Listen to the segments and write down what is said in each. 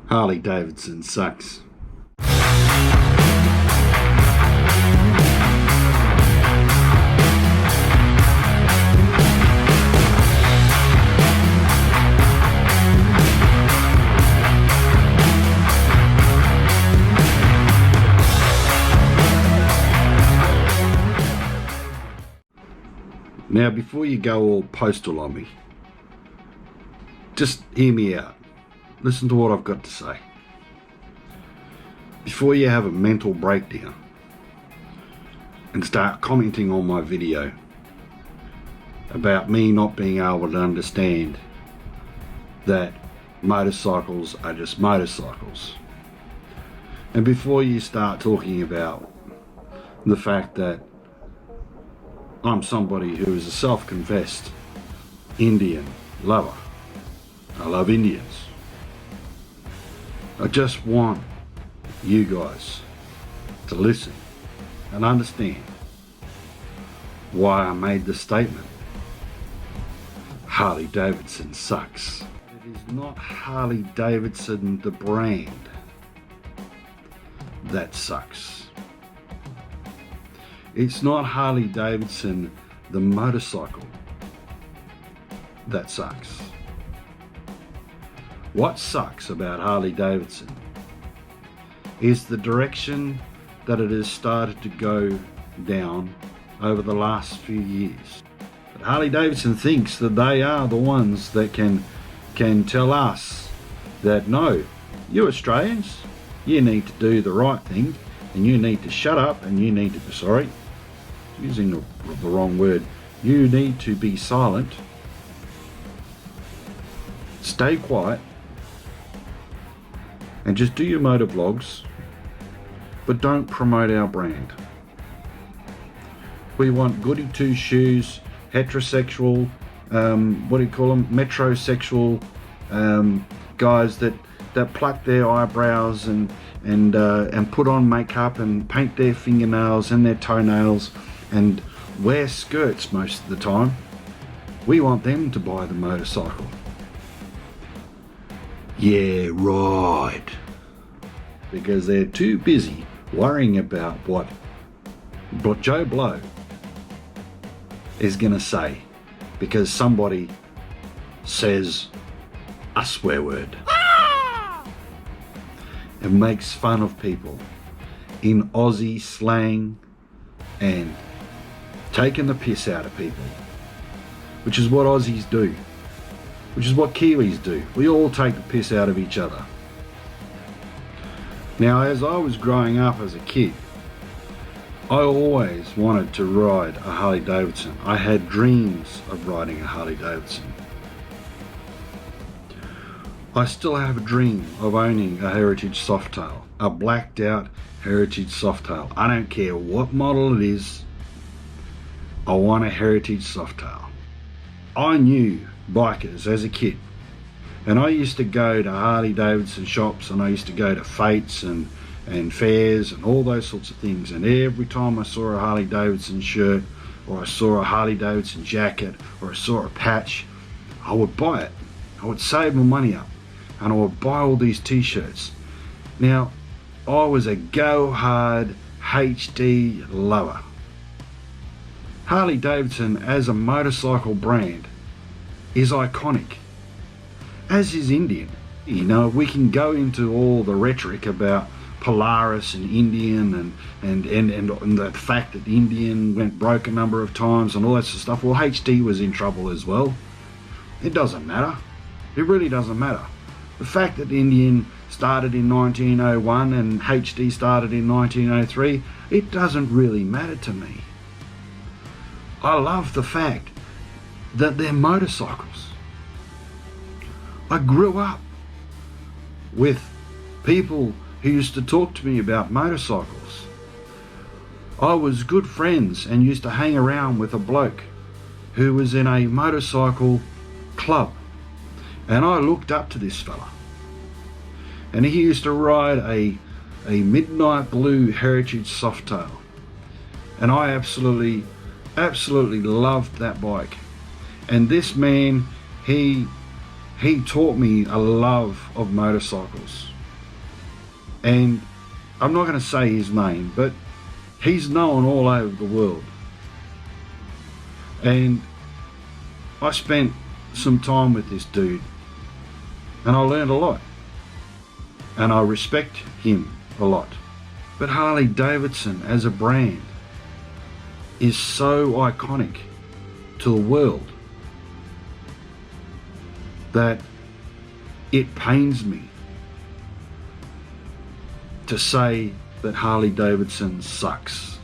Harley Davidson sucks. Now, before you go all postal on me, just hear me out. Listen to what I've got to say. Before you have a mental breakdown and start commenting on my video about me not being able to understand that motorcycles are just motorcycles, and before you start talking about the fact that I'm somebody who is a self-confessed Indian lover. I love Indians. I just want you guys to listen and understand why I made the statement. Harley Davidson sucks. It is not Harley Davidson the brand that sucks. It's not Harley Davidson the motorcycle that sucks. What sucks about Harley Davidson is the direction that it has started to go down over the last few years. But Harley Davidson thinks that they are the ones that can tell us that no, you Australians, you need to do the right thing, and you need to shut up, and you need to, sorry, using the wrong word, you need to be silent, stay quiet, and just do your motor vlogs, but don't promote our brand. We want goody two shoes, heterosexual, what do you call them, metrosexual guys that pluck their eyebrows and put on makeup and paint their fingernails and their toenails and wear skirts most of the time. We want them to buy the motorcycle. Yeah, right. Because they're too busy worrying about what Joe Blow is gonna say because somebody says a swear word. It makes fun of people in Aussie slang and taking the piss out of people, which is what Aussies do, which is what Kiwis do. We all take the piss out of each other. Now, as I was growing up as a kid, I always wanted to ride a Harley Davidson. I had dreams of riding a Harley Davidson. I still have a dream of owning a Heritage Softail, a blacked out Heritage Softail. I don't care what model it is, I want a Heritage Softail. I knew bikers as a kid, and I used to go to Harley Davidson shops, and I used to go to fetes and fairs and all those sorts of things, and every time I saw a Harley Davidson shirt, or I saw a Harley Davidson jacket, or I saw a patch, I would buy it. I would save my money up and I would buy all these t-shirts. Now, I was a go hard HD lover. Harley Davidson as a motorcycle brand is iconic, as is Indian. You know, we can go into all the rhetoric about Polaris and Indian and the fact that Indian went broke a number of times and all that sort of stuff. Well, HD was in trouble as well. It doesn't matter. It really doesn't matter. The fact that Indian started in 1901 and HD started in 1903, it doesn't really matter to me. I love the fact that they're motorcycles. I grew up with people who used to talk to me about motorcycles. I was good friends and used to hang around with a bloke who was in a motorcycle club, and I looked up to this fella, and he used to ride a midnight blue Heritage Softail, and I absolutely loved that bike. And this man, he taught me a love of motorcycles. And I'm not going to say his name, but he's known all over the world. And I spent some time with this dude, and I learned a lot. And I respect him a lot. But Harley Davidson as a brand is so iconic to the world that it pains me to say that Harley Davidson sucks.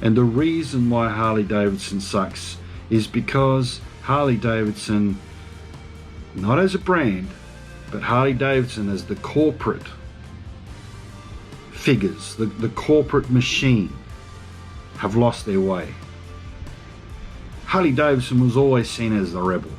And the reason why Harley Davidson sucks is because Harley Davidson, not as a brand, but Harley Davidson as the corporate figures, the corporate machine, have lost their way. Harley Davidson was always seen as the rebel.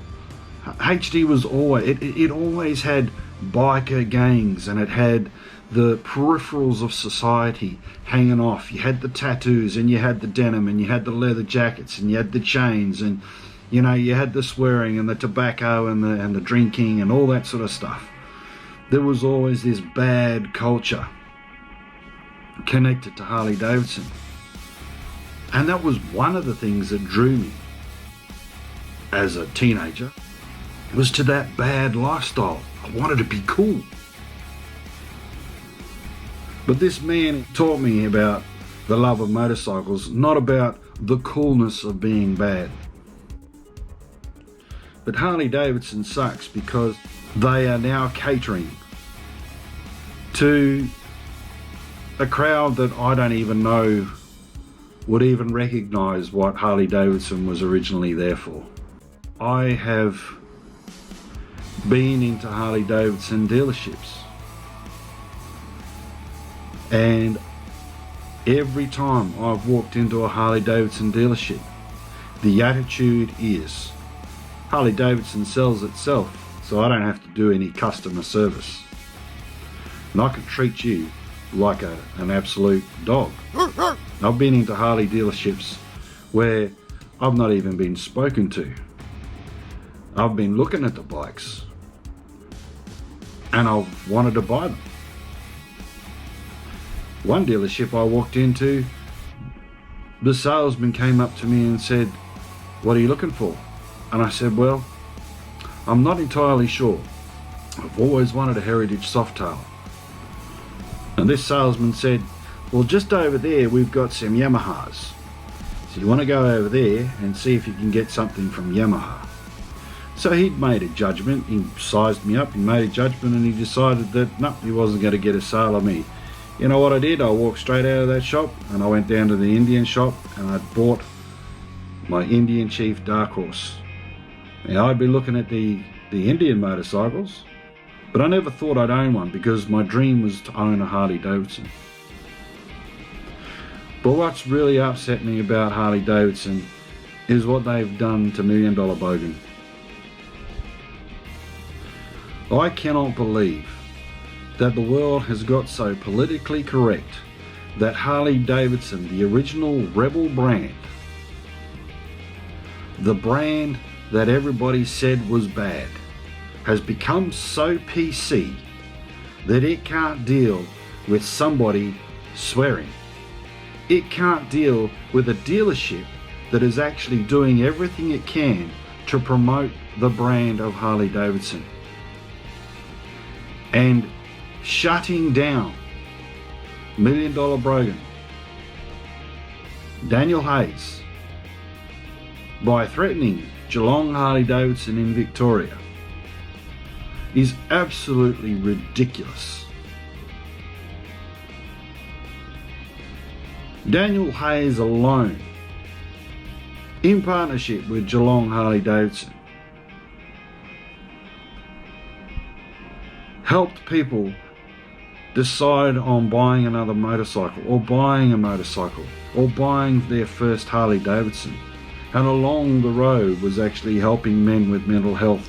HD was always, it always had biker gangs, and it had the peripherals of society hanging off. You had the tattoos, and you had the denim, and you had the leather jackets, and you had the chains, and you know, you had the swearing and the tobacco and the drinking and all that sort of stuff. There was always this bad culture connected to Harley Davidson. And that was one of the things that drew me as a teenager, was to that bad lifestyle. I wanted to be cool. But this man taught me about the love of motorcycles, not about the coolness of being bad. But Harley Davidson sucks because they are now catering to a crowd that I don't even know would even recognize what Harley Davidson was originally there for. I have been into Harley Davidson dealerships, and every time I've walked into a Harley Davidson dealership, the attitude is, Harley Davidson sells itself, so I don't have to do any customer service. And I can treat you like an absolute dog. I've been into Harley dealerships where I've not even been spoken to. I've been looking at the bikes and I've wanted to buy them. One dealership I walked into, the salesman came up to me and said, "What are you looking for?" And I said, "Well, I'm not entirely sure. I've always wanted a heritage softail." And this salesman said, "Well, just over there we've got some Yamahas. So you want to go over there and see if you can get something from Yamaha." So he'd made a judgment, he sized me up, he made a judgment, and he decided that no, he wasn't going to get a sale of me. You know what I did? I walked straight out of that shop and I went down to the Indian shop and I bought my Indian Chief Darkhorse. Now, I'd been looking at the Indian motorcycles, but I never thought I'd own one because my dream was to own a Harley Davidson. But what's really upset me about Harley Davidson is what they've done to $1 Million Bogan. I cannot believe that the world has got so politically correct that Harley Davidson, the original rebel brand, the brand that everybody said was bad, has become so PC that it can't deal with somebody swearing. It can't deal with a dealership that is actually doing everything it can to promote the brand of Harley Davidson. And shutting down $1 Million Bogan, Daniel Hayes, by threatening Geelong Harley Davidson in Victoria is absolutely ridiculous. Daniel Hayes alone, in partnership with Geelong Harley Davidson, helped people decide on buying another motorcycle, or buying a motorcycle, or buying their first Harley Davidson. And along the road was actually helping men with mental health.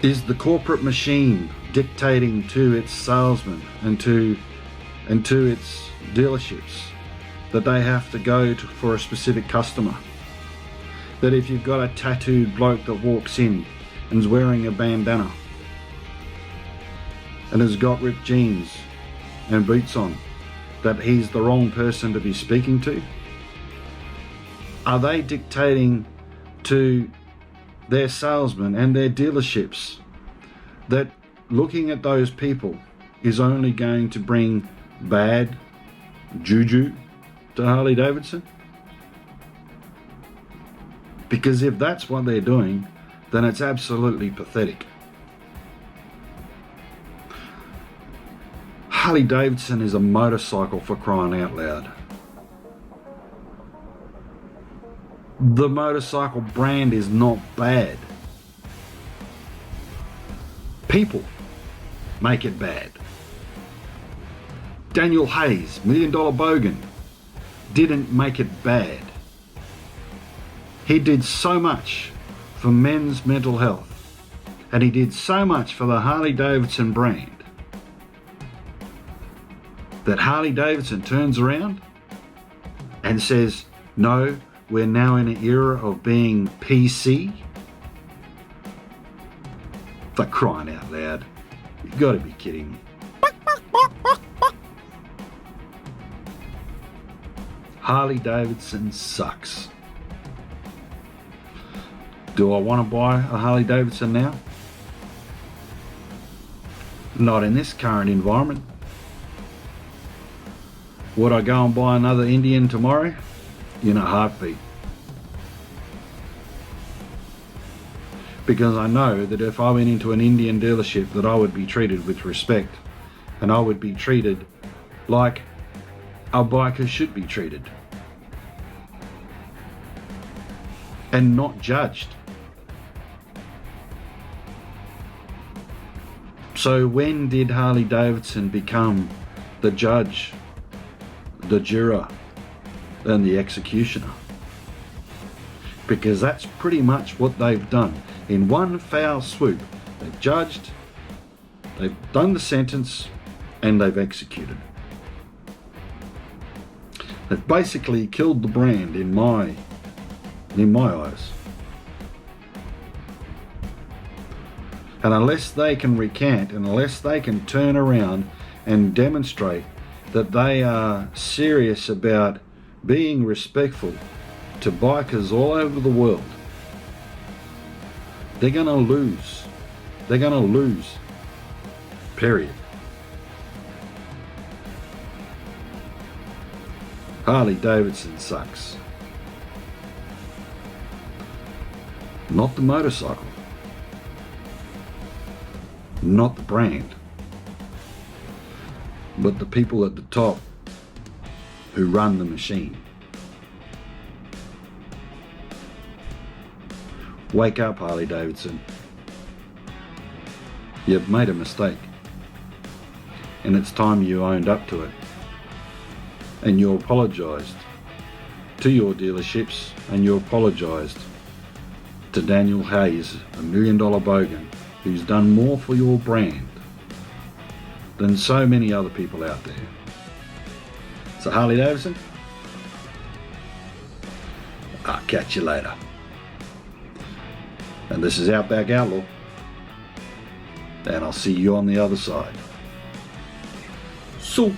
Is the corporate machine dictating to its salesmen and to its dealerships that they have to go for a specific customer? that if you've got a tattooed bloke that walks in and is wearing a bandana and has got ripped jeans and boots on, that he's the wrong person to be speaking to? Are they dictating to their salesmen and their dealerships that looking at those people is only going to bring bad juju to Harley Davidson? Because if that's what they're doing, then it's absolutely pathetic. Harley Davidson is a motorcycle, for crying out loud. The motorcycle brand is not bad. People make it bad. Daniel Hayes, $1 Million Bogan, didn't make it bad. He did so much for men's mental health, and he did so much for the Harley Davidson brand, that Harley Davidson turns around and says, no, we're now in an era of being PC. For crying out loud. You've got to be kidding me. Harley Davidson sucks. Do I want to buy a Harley Davidson now? Not in this current environment. Would I go and buy another Indian tomorrow? In a heartbeat. Because I know that if I went into an Indian dealership, that I would be treated with respect, and I would be treated like a biker should be treated, and not judged. So when did Harley Davidson become the judge, the juror, and the executioner? Because that's pretty much what they've done. In one foul swoop, they've judged, they've done the sentence, and they've executed. They've basically killed the brand in my eyes. And unless they can recant, and unless they can turn around and demonstrate that they are serious about being respectful to bikers all over the world, they're going to lose. They're going to lose. Period. Harley Davidson sucks. Not the motorcycle. Not the brand. But the people at the top who run the machine. Wake up, Harley Davidson. You've made a mistake, and it's time you owned up to it, and you apologised to your dealerships, and you apologised to Daniel Hayes, $1 Million Bogan, who's done more for your brand than so many other people out there. So Harley Davidson, I'll catch you later. And this is Outback Outlaw, and I'll see you on the other side. So